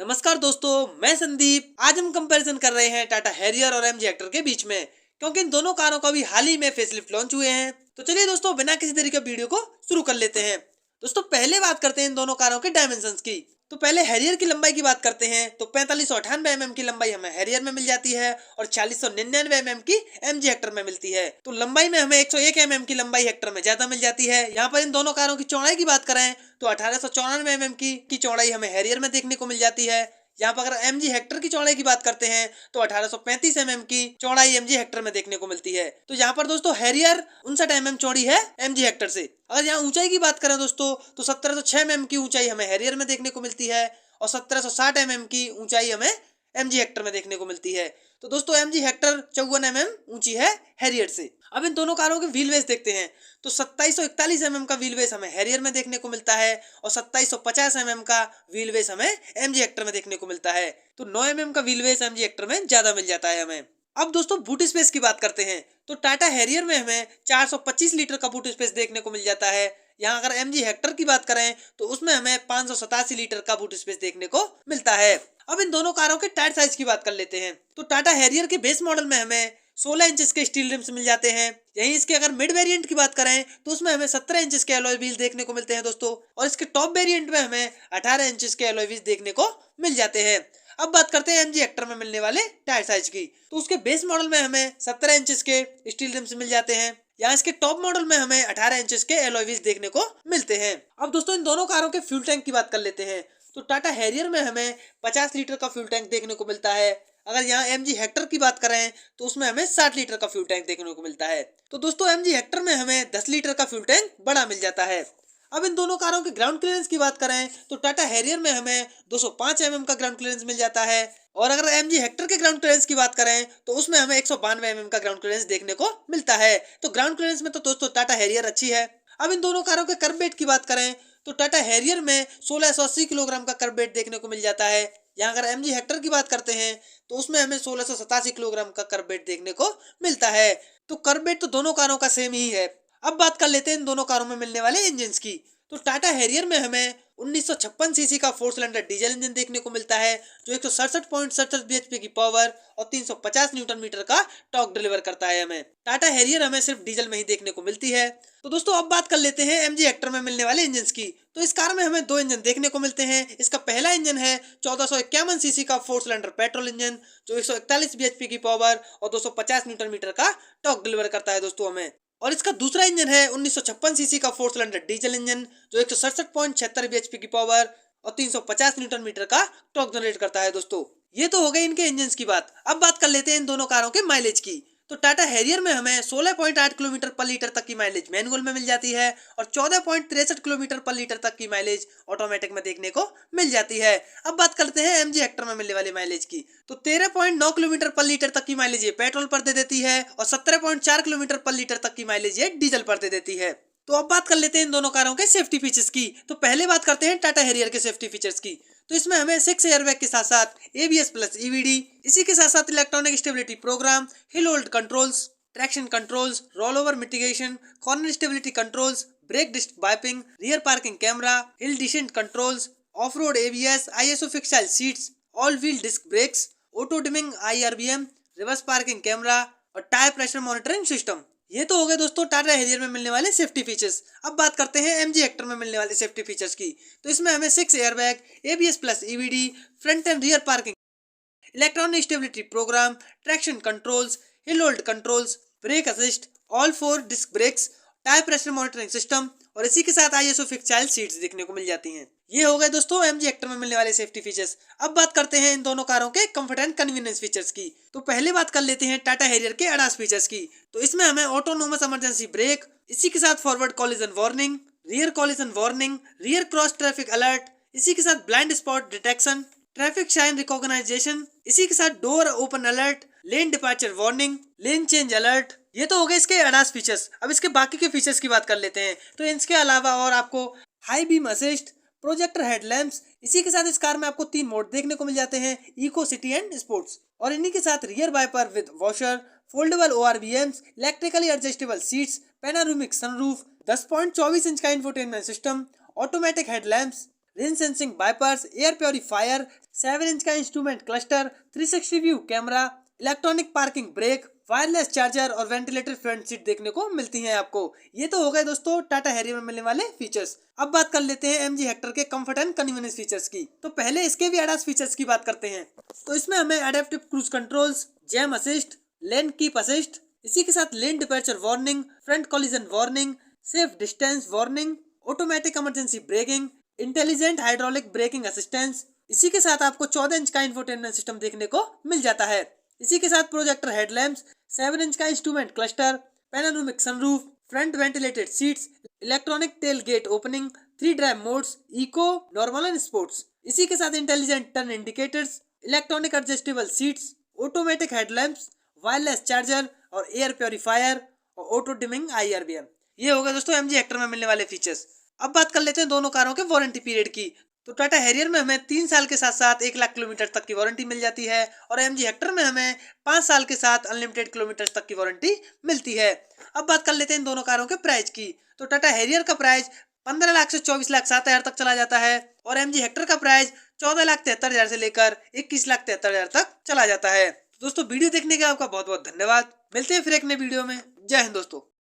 नमस्कार दोस्तों, मैं संदीप। आज हम कंपैरिजन कर रहे हैं टाटा हैरियर और एमजी हेक्टर के बीच में, क्योंकि इन दोनों कारों का भी हाल ही में फेसलिफ्ट लॉन्च हुए हैं। तो चलिए दोस्तों, बिना किसी देरी के वीडियो को शुरू कर लेते हैं। दोस्तों, पहले बात करते हैं इन दोनों कारों के डायमेंशंस की। तो पहले हैरियर की लंबाई की बात करते हैं तो 4598 mm की लंबाई हमें हैरियर में मिल जाती है और 4699 mm की एमजी हेक्टर में मिलती है। तो लंबाई में हमें 101 mm की लंबाई हेक्टर में ज्यादा मिल जाती है। यहाँ पर इन दोनों कारों की चौड़ाई की बात करें तो 1894 mm की चौड़ाई हमें हैरियर में देखने को मिल जाती है। यहाँ पर अगर एमजी हेक्टर की चौड़ाई की बात करते हैं तो 1835 mm की चौड़ाई एमजी हेक्टर में देखने को मिलती है। तो यहाँ पर दोस्तों हैरियर 59 mm चौड़ी है एमजी हेक्टर से। अगर यहाँ ऊंचाई की बात करें दोस्तों तो 1706 mm की ऊंचाई हमें हैरियर में देखने को मिलती है और 1760 mm की ऊंचाई हमें एमजी हेक्टर में देखने को मिलती है। तो दोस्तों एमजी हेक्टर 54 mm ऊंची है हैरियर से। अब इन दोनों कारों के व्हील बेस देखते हैं तो 2741 mm का व्हील बेस हमें हैरियर में देखने को मिलता है और 2750 mm का व्हील बेस हमें एमजी हेक्टर में देखने को मिलता है। तो 9 mm का व्हील बेस एमजी हेक्टर में ज्यादा मिल जाता है हमें। अब दोस्तों बूट स्पेस की बात करते हैं तो टाटा हैरियर में हमें 425 लीटर का बूट स्पेस देखने को मिल जाता है। यहाँ अगर एमजी हेक्टर की बात करें तो उसमें हमें 587 लीटर का बूट स्पेस देखने को मिलता है। अब इन दोनों कारों के टायर साइज की बात कर लेते हैं तो टाटा हैरियर के बेस मॉडल में हमें 16 इंचेस के स्टील रिम्स मिल जाते हैं। यहीं इसके अगर मिड वेरिएंट की बात करें तो उसमें हमें 17 इंचेस के अलॉय व्हील देखने को मिलते हैं दोस्तों, और इसके टॉप वेरिएंट में हमें 18 इंचेस के अलॉय व्हील्स देखने को मिल जाते हैं। अब बात करते हैं एमजी हेक्टर में मिलने वाले टायर साइज की। तो उसके बेस मॉडल में हमें 17 इंचेस के स्टील रिम्स मिल जाते हैं। यहाँ इसके टॉप मॉडल में हमें 18 इंचेस के अलॉय व्हील्स देखने को मिलते हैं। अब दोस्तों इन दोनों कारों के फ्यूल टैंक की बात कर लेते हैं तो टाटा हैरियर में हमें 50 लीटर का फ्यूल टैंक देखने को मिलता है। अगर यहाँ एमजी हेक्टर की बात करें तो उसमें हमें 60 लीटर का फ्यूल टैंक देखने को मिलता है। तो दोस्तों एमजी हेक्टर में हमें 10 लीटर का फ्यूल टैंक बड़ा मिल जाता है। अब इन दोनों कारों के ग्राउंड क्लियरेंस की बात करें तो टाटा हैरियर में हमें 205 mm का ग्राउंड क्लियरेंस मिल जाता है, और अगर एमजी हेक्टर के ग्राउंड क्लियरेंस की बात करें तो उसमें हमें 192 mm का ग्राउंड क्लियरेंस देखने को मिलता है। तो ग्राउंड क्लियरेंस में तो दोस्तों टाटा हैरियर अच्छी है। अब इन दोनों कारों के कर्ब वेट की बात करें तो टाटा हैरियर में 1680 किलोग्राम का कर्ब वेट देखने को मिल जाता है। यहाँ अगर एमजी हेक्टर की बात करते हैं तो उसमें हमें 1687 किलोग्राम का कर्ब वेट देखने को मिलता है। तो कर्ब वेट तो दोनों कारों का सेम ही है। अब बात कर लेते हैं इन दोनों कारों में मिलने वाले इंजन की। तो टाटा हैरियर में हमें 1956 सीसी का 4 सिलेंडर डीजल इंजन देखने को मिलता है जो 167.67 bhp की पावर और 350 न्यूटन मीटर का टॉर्क डिलीवर करता है। हमें टाटा हैरियर हमें सिर्फ डीजल में ही देखने को मिलती है। तो दोस्तों अब बात कर लेते हैं एमजी हेक्टर में मिलने वाले इंजन की। तो इस कार में हमें दो इंजन देखने को मिलते हैं। इसका पहला इंजन है 1451 सीसी का 4 सिलेंडर पेट्रोल इंजन जो 141 bhp की पावर और 250 न्यूटन मीटर का टॉर्क डिलीवर करता है दोस्तों हमें। और इसका दूसरा इंजन है 1956 सीसी का 4 सिलेंडर डीजल इंजन जो 167.76 bhp की पावर और 350 न्यूटन मीटर का टॉर्क जनरेट करता है दोस्तों। ये तो हो गई इनके इंजन की बात। अब बात कर लेते हैं इन दोनों कारों के माइलेज की। तो टाटा हैरियर में हमें 16.8 किलोमीटर पर लीटर तक की माइलेज मैनुअल में मिल जाती है और 14.63 किलोमीटर पर लीटर तक की माइलेज ऑटोमेटिक में देखने को मिल जाती है। अब बात करते हैं एमजी हेक्टर में मिलने वाली माइलेज की। तो 13.9 किलोमीटर पर लीटर तक की माइलेज ये पेट्रोल पर दे देती है और 17.4 किलोमीटर पर लीटर तक की माइलेज ये डीजल पर दे देती है। तो अब बात कर लेते हैं इन दोनों कारों के सेफ्टी फीचर्स की। तो पहले बात करते हैं टाटा हैरियर के सेफ्टी फीचर्स की। तो इसमें हमें 6 एयरबैग के साथ साथ ABS प्लस EVD, इसी के साथ साथ electronic stability programme, hill hold controls, traction controls, roll over mitigation, corner stability controls, brake disc wiping, rear parking camera, hill descent controls, off road ABS, ISO फिक्साइल seats, all wheel disc brakes, auto dimming IRBM, reverse parking camera और tyre pressure monitoring system. ये तो हो गए दोस्तों Tata Harrier में मिलने वाले सेफ्टी फीचर्स। अब बात करते हैं एमजी हेक्टर में मिलने वाले सेफ्टी फीचर्स की। तो इसमें हमें 6 airbag, ABS plus EVD, front and rear parking, electronic stability programme, traction controls, hill hold controls, brake assist, all 4 disc brakes, tyre pressure monitoring system और इसी के साथ ISO फिक्साइल सीट्स देखने को मिल जाती हैं। ये हो गए दोस्तों एमजी हेक्टर में मिलने वाले सेफ्टी फीचर्स। अब बात करते हैं इन दोनों कारों के कंफर्ट एंड कन्वीनियंस फीचर्स की। तो पहले बात कर लेते हैं टाटा हैरियर के ADAS फीचर्स की। तो इसमें हमें ऑटोनोमस इमरजेंसी ब्रेक, इसी के साथ forward collision warning, rear collision warning, rear cross traffic alert, इसी के साथ blind spot detection, traffic sign recognisation, इसी के साथ door open alert, lane departure warning, lane change alert. ये तो हो गए इसके ADAS फीचर्स। अब इसके बाकी के फीचर्स की बात कर लेते हैं। तो इसके अलावा और आपको high beam assist, projector headlamps, इसी के साथ इस कार में आपको 3 मोड देखने को मिल जाते हैं, इको, सिटी एंड स्पोर्ट्स, और इन्हीं के साथ rear wiper with washer, foldable ORVMs, electrically adjustable seats, panoramic sunroof, 10.24 inch का infotainment system, automatic headlamps, rain sensing wipers, air purifier, 7 inch का instrument cluster, 360 view camera, electronic parking brake, wireless charger और ventilated front seat देखने को मिलती हैं आपको। ये तो हो गए दोस्तों टाटा हैरियर में मिलने वाले फीचर्स। अब बात कर लेते हैं एमजी हेक्टर के कंफर्ट एंड कन्वीनियंस फीचर्स की। तो पहले इसके भी एडास फीचर्स की बात करते हैं। तो इसमें हमें adaptive cruise controls, jam assist, lane keep assist, इसी के साथ lane departure warning, front collision warning, safe distance warning, automatic emergency braking, intelligent hydraulic braking assistance, इसी के साथ आपको 14 इंच का इंफोटेनमेंट सिस्टम देखने को मिल जाता है। इसी के साथ प्रोजेक्टर हेडलैम्प्स, 7 इंच का instrument cluster, panoramic sunroof, front ventilated seats, electronic tailgate opening, 3 drive modes, eco, normal and sports. इसी के साथ intelligent turn indicators, electronic adjustable seats, automatic headlamps, wireless charger और एयर प्योरीफायर और auto dimming IRBM। ये हो गए दोस्तों MG Hector में मिलने वाले फीचर्स। अब बात कर लेते हैं दोनों कारों के वारंटी पीरियड की। तो टाटा हैरियर में हमें 3 साल के साथ साथ 1 लाख किलोमीटर तक की वारंटी मिल जाती है और एमजी हेक्टर में हमें 5 साल के साथ अनलिमिटेड किलोमीटर तक की वारंटी मिलती है। अब बात कर लेते हैं इन दोनों कारों के प्राइस की। तो टाटा हैरियर का प्राइस 15 लाख से 24 लाख 7 हज़ार तक चला जाता है और एमजी हेक्टर का प्राइस 14 लाख 73 हज़ार से लेकर 21 लाख 73 हज़ार तक चला जाता है। दोस्तों वीडियो देखने का आपका बहुत बहुत धन्यवाद। मिलते हैं फिर एक नए वीडियो में। जय हिंद दोस्तों।